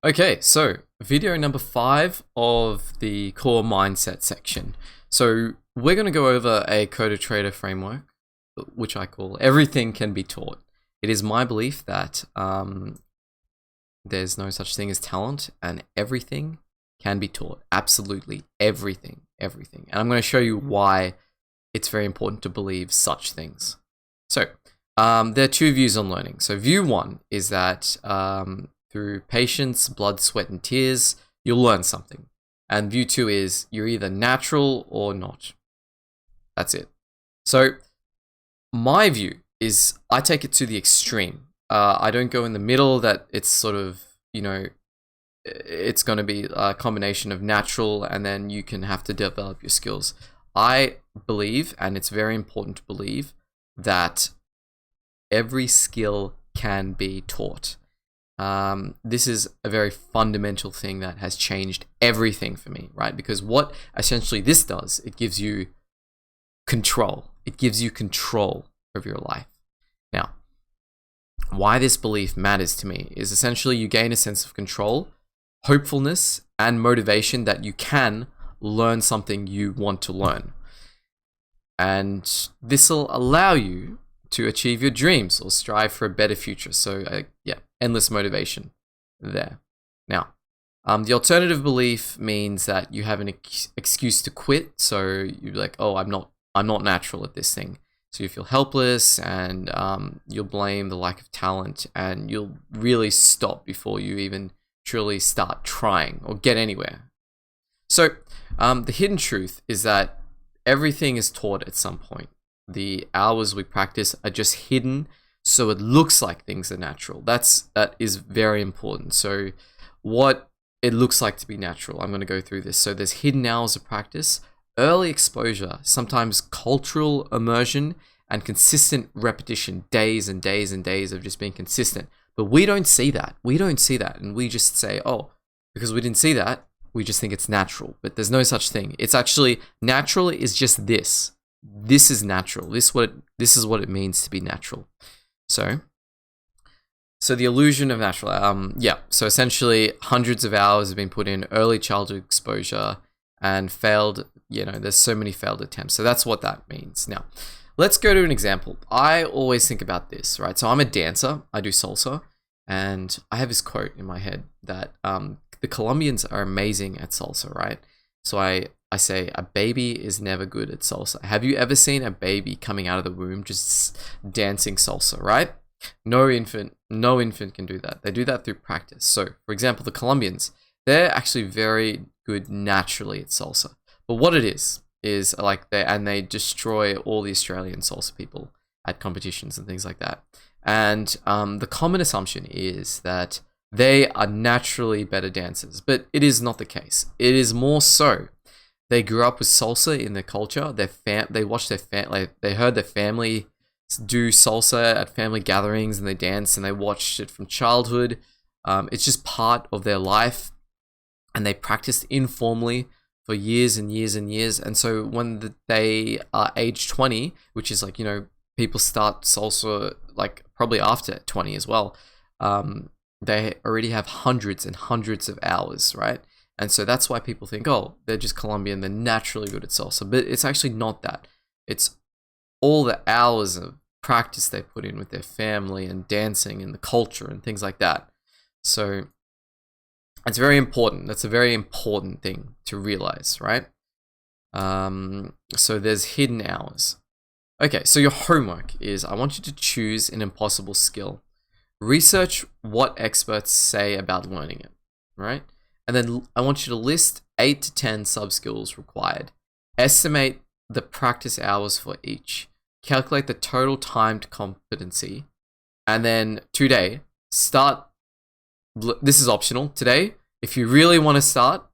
Okay, so video number 5 of the core mindset section. So we're going to go over a coder trader framework, which I call everything can be taught. It is my belief that there's no such thing as talent, and everything can be taught. Absolutely everything. And I'm going to show you why it's very important to believe such things. So there are two views on learning. So view 1 is that through patience, blood, sweat, and tears, you'll learn something. And view 2 is you're either natural or not. That's it. So my view is I take it to the extreme. I don't go in the middle that it's sort of, it's going to be a combination of natural and then you can have to develop your skills. I believe, and it's very important to believe, that every skill can be taught. This is a very fundamental thing that has changed everything for me, right? Because what essentially this does, it gives you control. It gives you control of your life. Now, why this belief matters to me is essentially you gain a sense of control, hopefulness, and motivation that you can learn something you want to learn. And this will allow you to achieve your dreams or strive for a better future. So endless motivation there. Now, the alternative belief means that you have an excuse to quit. So you're like, oh, I'm not natural at this thing. So you feel helpless and you'll blame the lack of talent and you'll really stop before you even truly start trying or get anywhere. So the hidden truth is that everything is taught at some point. The hours we practice are just hidden so it looks like things are natural. That is very important. So what it looks like to be natural, I'm going to go through this. So there's hidden hours of practice, early exposure, sometimes cultural immersion, and consistent repetition, days and days and days of just being consistent. But we don't see that. And we just say, oh, because we didn't see that, we just think it's natural. But there's no such thing. It's actually natural is just this. This is natural. This is what it means to be natural. So the illusion of natural. So essentially, hundreds of hours have been put in early childhood exposure and failed. There's so many failed attempts. So that's what that means. Now, let's go to an example. I always think about this, right? So I'm a dancer. I do salsa, and I have this quote in my head that the Colombians are amazing at salsa, right? So I say a baby is never good at salsa. Have you ever seen a baby coming out of the womb just dancing salsa, right? No infant can do that. They do that through practice. So, for example, the Colombians, they're actually very good naturally at salsa. But what it is like they destroy all the Australian salsa people at competitions and things like that. And the common assumption is that they are naturally better dancers, but it is not the case. It is more so they grew up with salsa in their culture. They watched they heard their family do salsa at family gatherings, and they danced and they watched it from childhood. It's just part of their life, and they practiced informally for years and years and years. And so when they are age 20, which is people start salsa probably after 20 as well. They already have hundreds and hundreds of hours, right? And so that's why people think, oh, they're just Colombian, they're naturally good at salsa. But it's actually not that. It's all the hours of practice they put in with their family and dancing and the culture and things like that. So it's very important. That's a very important thing to realize, right? So there's hidden hours. Okay, so your homework is I want you to choose an impossible skill. Research what experts say about learning it, right? And then I want you to list 8 to 10 sub-skills required. Estimate the practice hours for each. Calculate the total timed competency. And then today, this is optional. Today, if you really want to start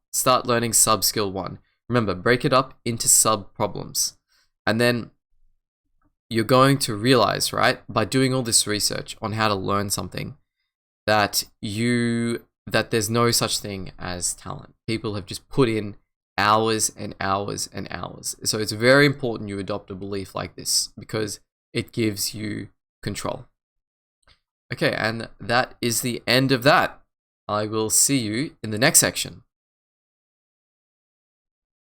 learning sub-skill 1. Remember, break it up into sub-problems. And then you're going to realize, right, by doing all this research on how to learn something, that there's no such thing as talent. People have just put in hours and hours and hours. So it's very important you adopt a belief like this because it gives you control. Okay, and that is the end of that. I will see you in the next section.